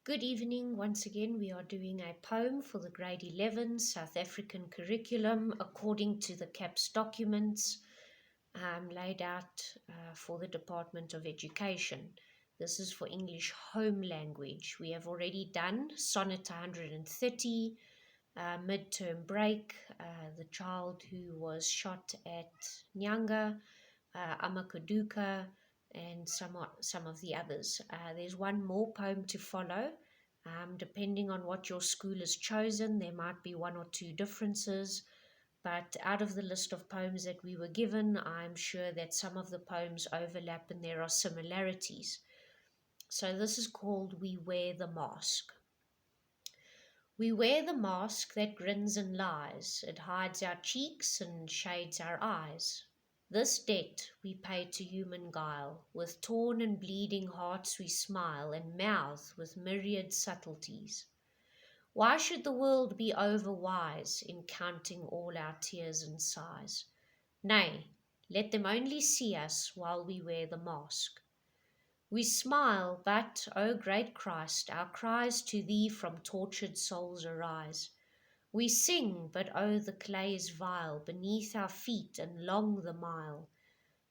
Good evening. Once again, we are doing a poem for the grade 11 South African curriculum according to the CAPS documents laid out for the Department of Education. This is for English home language. We have already done Sonnet 130, midterm break, the child who was shot at Nyanga, Amakaduka, and some of the others. There's one more poem to follow. Depending on what your school has chosen, there might be one or two differences. But out of the list of poems that we were given, I'm sure that some of the poems overlap and there are similarities. So this is called We Wear the Mask. We wear the mask that grins and lies. It hides our cheeks and shades our eyes. This debt we pay to human guile. With torn and bleeding hearts we smile and mouth with myriad subtleties. Why should the world be overwise in counting all our tears and sighs? Nay, let them only see us while we wear the mask. We smile, but, O great Christ, our cries to thee from tortured souls arise. We sing, but oh, the clay is vile beneath our feet and long the mile.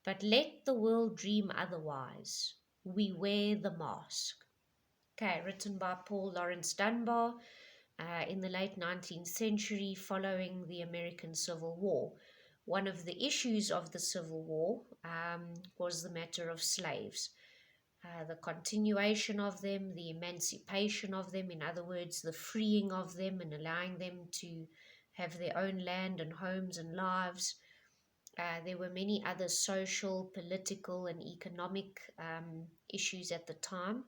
But let the world dream otherwise. We wear the mask. Okay, written by Paul Laurence Dunbar in the late 19th century following the American Civil War. One of the issues of the Civil War was the matter of slaves. The continuation of them, the emancipation of them, in other words, the freeing of them and allowing them to have their own land and homes and lives. There were many other social, political, and economic issues at the time.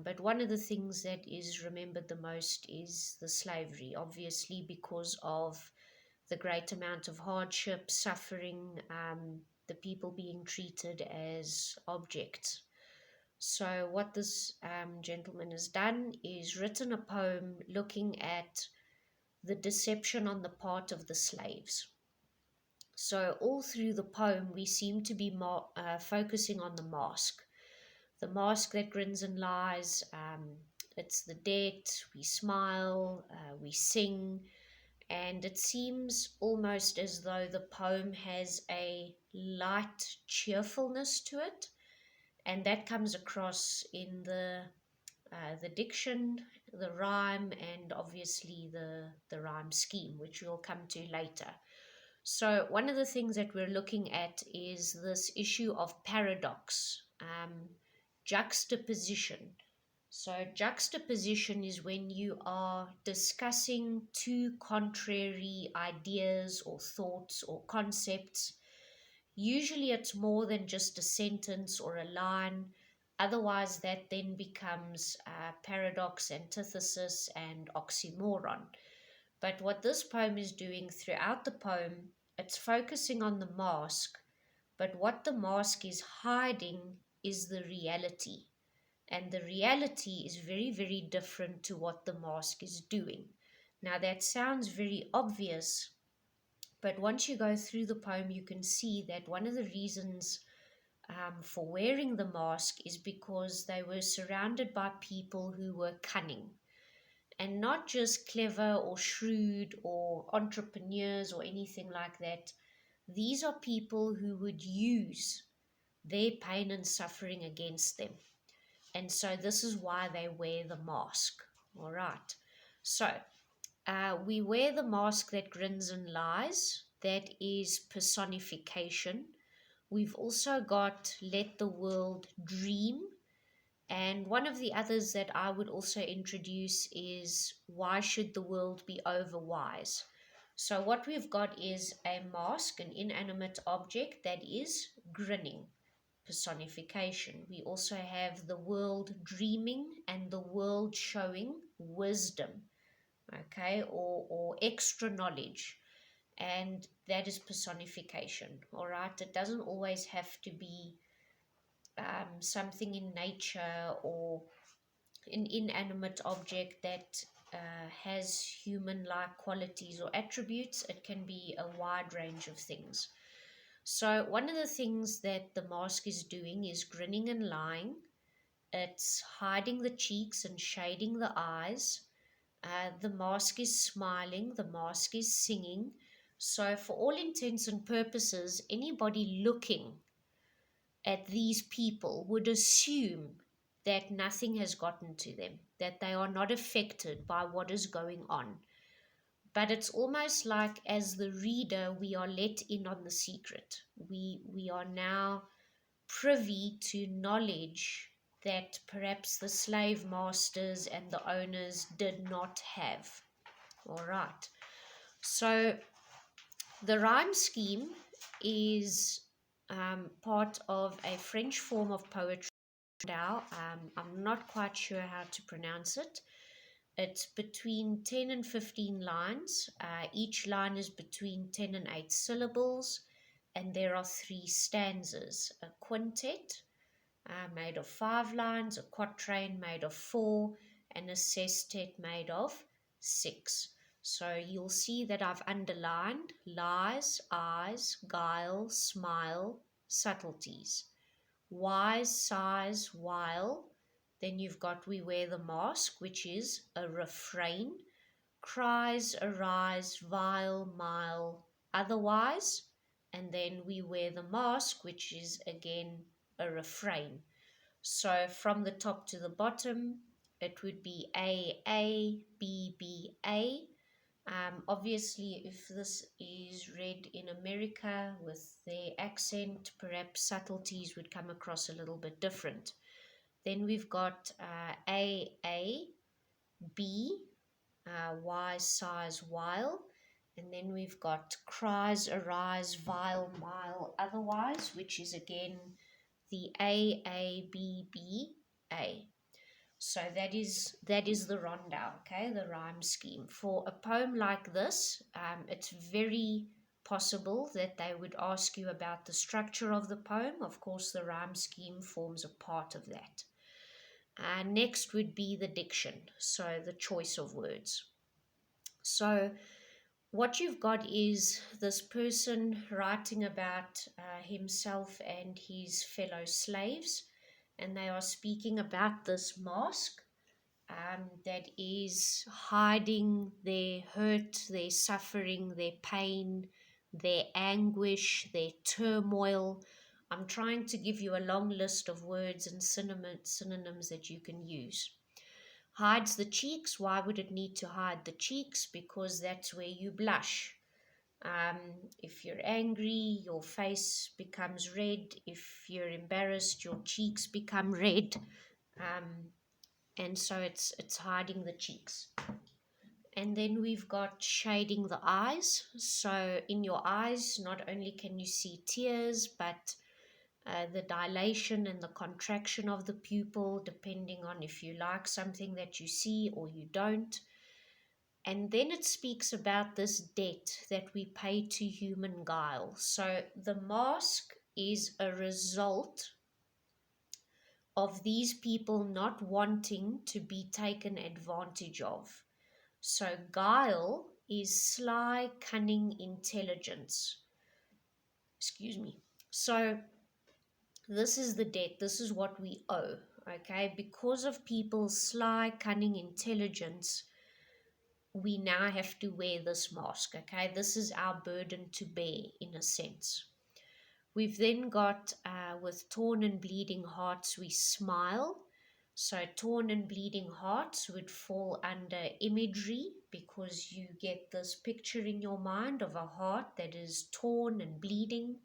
But one of the things that is remembered the most is the slavery, obviously because of the great amount of hardship, suffering, the people being treated as objects. So what this gentleman has done is written a poem looking at the deception on the part of the slaves. So all through the poem, we seem to be focusing on the mask that grins and lies. It's the debt, we smile, we sing, and it seems almost as though the poem has a light cheerfulness to it, and that comes across in the diction, the rhyme, and obviously the rhyme scheme, which we'll come to later. So one of the things that we're looking at is this issue of paradox, juxtaposition. So juxtaposition is when you are discussing two contrary ideas or thoughts or concepts. Usually it's more than just a sentence or a line. Otherwise, that then becomes paradox, antithesis, and oxymoron. But what this poem is doing throughout the poem, it's focusing on the mask, but what the mask is hiding is the reality. And the reality is very, very different to what the mask is doing. Now, that sounds very obvious, but once you go through the poem, you can see that one of the reasons for wearing the mask is because they were surrounded by people who were cunning. And not just clever or shrewd or entrepreneurs or anything like that. These are people who would use their pain and suffering against them. And so this is why they wear the mask. All right. So we wear the mask that grins and lies. That is personification. We've also got let the world dream. And one of the others that I would also introduce is why should the world be overwise? So what we've got is a mask, an inanimate object that is grinning, personification. We also have the world dreaming and the world showing wisdom, okay, or extra knowledge. And that is personification, all right? It doesn't always have to be something in nature or an inanimate object that has human-like qualities or attributes. It can be a wide range of things. So one of the things that the mask is doing is grinning and lying, It's hiding the cheeks and shading the eyes. The mask is smiling, the mask is singing. So, for all intents and purposes, anybody looking at these people would assume that nothing has gotten to them, that they are not affected by what is going on. But it's almost like, as the reader, we are let in on the secret. We are now privy to knowledge that perhaps the slave masters and the owners did not have. All right. So the rhyme scheme is part of a French form of poetry. I'm not quite sure how to pronounce it. It's between 10 and 15 lines. Each line is between 10 and 8 syllables, and there are 3 stanzas: a quintet made of 5 lines, a quatrain made of 4, and a sestet made of 6. So you'll see that I've underlined lies, eyes, guile, smile, subtleties. Wise, sighs, while. Then you've got we wear the mask, which is a refrain. Cries, arise, vile, mile, otherwise. And then we wear the mask, which is again a refrain. So from the top to the bottom, it would be A, B, B, A. Obviously, if this is read in America with their accent, perhaps subtleties would come across a little bit different. Then we've got A, B, wise, sighs, while. And then we've got cries, arise, vile, mile, otherwise, which is again the A, B, B, A. So that is the ronda, okay, the rhyme scheme. For a poem like this, it's very possible that they would ask you about the structure of the poem. Of course, the rhyme scheme forms a part of that. Next would be the diction, so the choice of words. So what you've got is this person writing about himself and his fellow slaves, and they are speaking about this mask that is hiding their hurt, their suffering, their pain, their anguish, their turmoil. I'm trying to give you a long list of words and synonyms that you can use. Hides the cheeks. Why would it need to hide the cheeks? Because that's where you blush. If you're angry, your face becomes red. If you're embarrassed, your cheeks become red. And so it's hiding the cheeks. And then we've got shading the eyes. So in your eyes, not only can you see tears, but the dilation and the contraction of the pupil, depending on if you like something that you see or you don't. And then it speaks about this debt that we pay to human guile. So the mask is a result of these people not wanting to be taken advantage of. So guile is sly, cunning intelligence. Excuse me. So this is the debt. This is what we owe. Okay, because of people's sly, cunning intelligence, we now have to wear this mask. Okay, this is our burden to bear in a sense. We've then got with torn and bleeding hearts we smile. So torn and bleeding hearts would fall under imagery, because you get this picture in your mind of a heart that is torn and bleeding.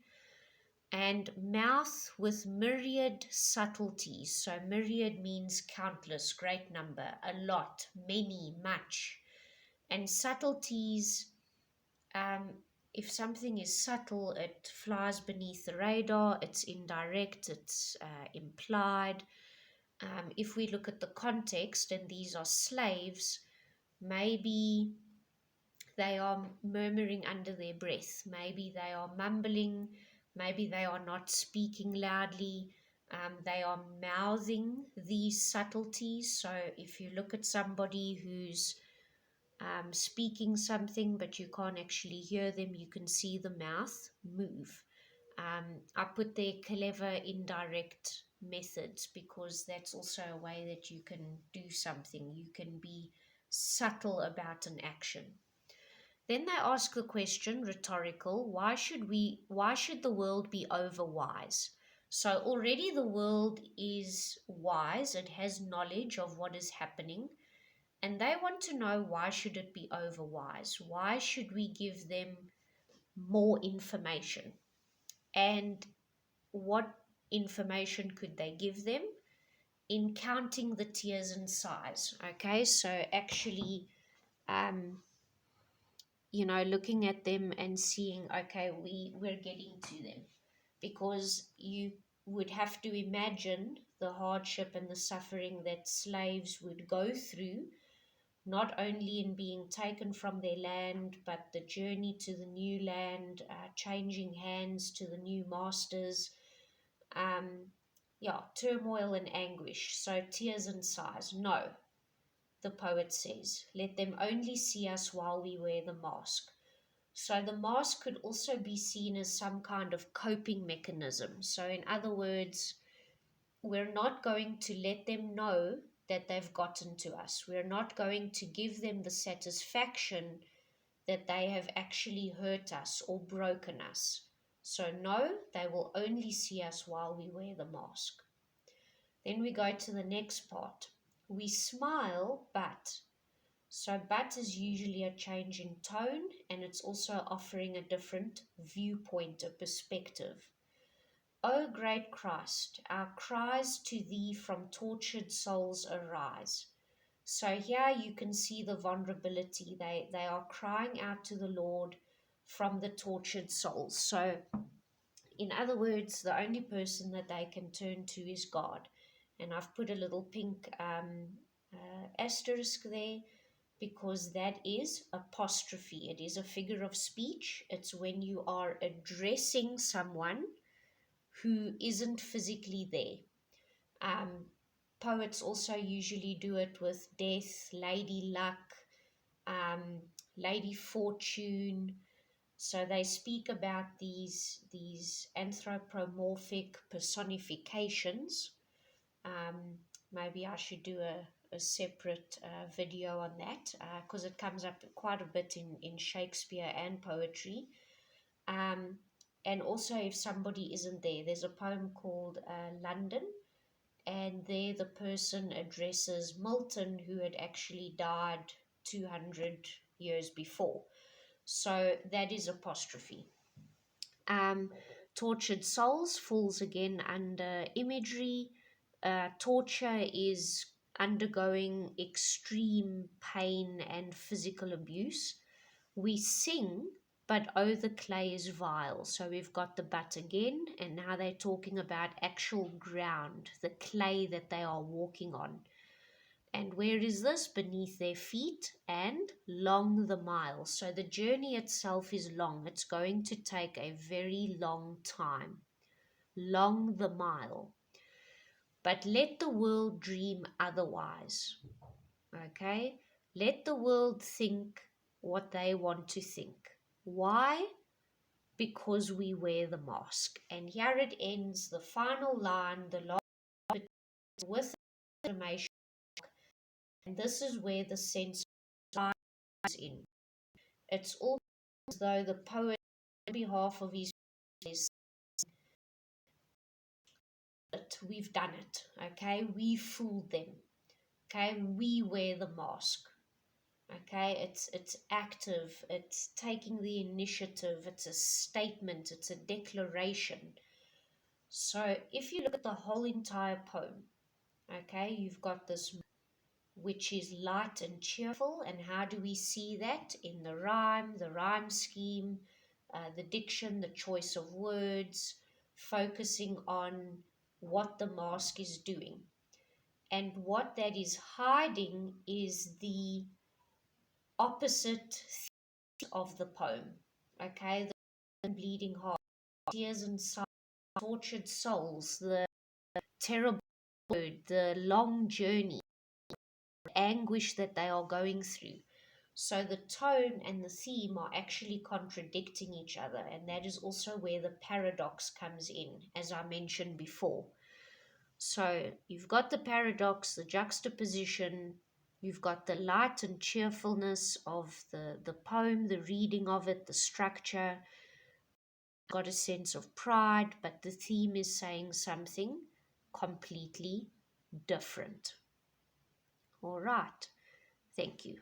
And mouth with myriad subtleties. So myriad means countless, great number, a lot, many, much. And subtleties, if something is subtle, it flies beneath the radar, it's indirect, it's implied. If we look at the context, and these are slaves, maybe they are murmuring under their breath, maybe they are mumbling, maybe they are not speaking loudly, they are mouthing these subtleties. So if you look at somebody who's speaking something but you can't actually hear them, you can see the mouth move. I put there clever indirect methods because that's also a way that you can do something. You can be subtle about an action. Then they ask the question, rhetorical, why should the world be overwise? So already the world is wise, it has knowledge of what is happening, and they want to know, why should it be overwise? Why should we give them more information? And what information could they give them? In counting the tears and sighs. Okay, so actually looking at them and seeing, okay, we're getting to them, because you would have to imagine the hardship and the suffering that slaves would go through, not only in being taken from their land, but the journey to the new land, changing hands to the new masters, turmoil and anguish. So tears and sighs. No, the poet says, let them only see us while we wear the mask. So the mask could also be seen as some kind of coping mechanism. So in other words, we're not going to let them know that they've gotten to us. We're not going to give them the satisfaction that they have actually hurt us or broken us. So no, they will only see us while we wear the mask. Then we go to the next part. We smile, but. So but is usually a change in tone, and it's also offering a different viewpoint, a perspective. O great Christ, our cries to thee from tortured souls arise. So here you can see the vulnerability. They are crying out to the Lord from the tortured souls. So in other words, the only person that they can turn to is God. And I've put a little pink asterisk there, because that is apostrophe. It is a figure of speech. It's when you are addressing someone who isn't physically there. Poets also usually do it with death, lady luck, lady fortune. So they speak about these anthropomorphic personifications. Maybe I should do a separate video on that, because it comes up quite a bit in Shakespeare and poetry. And also, if somebody isn't there, there's a poem called London, and there the person addresses Milton, who had actually died 200 years before. So that is apostrophe. Tortured souls falls again under imagery. Torture is undergoing extreme pain and physical abuse. We sing, but oh, the clay is vile. So we've got the but again, and now they're talking about actual ground, the clay that they are walking on. And where is this? Beneath their feet and long the mile. So the journey itself is long. It's going to take a very long time. Long the mile. But let the world dream otherwise. Okay? Let the world think what they want to think. Why? Because we wear the mask. And here it ends, the final line, the last bit with information. And this is where the sense lies in. It's almost as though the poet, on behalf of his says, we've done it, okay? We fooled them, okay? We wear the mask, okay? It's active, it's taking the initiative, it's a statement, it's a declaration. So if you look at the whole entire poem, okay, you've got this which is light and cheerful. And how do we see that? In the rhyme scheme, the diction, the choice of words, focusing on what the mask is doing. And what that is hiding is the opposite of the poem. Okay, the bleeding heart, tears and sighs, tortured souls, the terrible word, the long journey, anguish that they are going through. So the tone and the theme are actually contradicting each other, and that is also where the paradox comes in, as I mentioned before. So you've got the paradox, the juxtaposition, you've got the light and cheerfulness of the poem, the reading of it, the structure, got a sense of pride, but the theme is saying something completely different. All right. Thank you.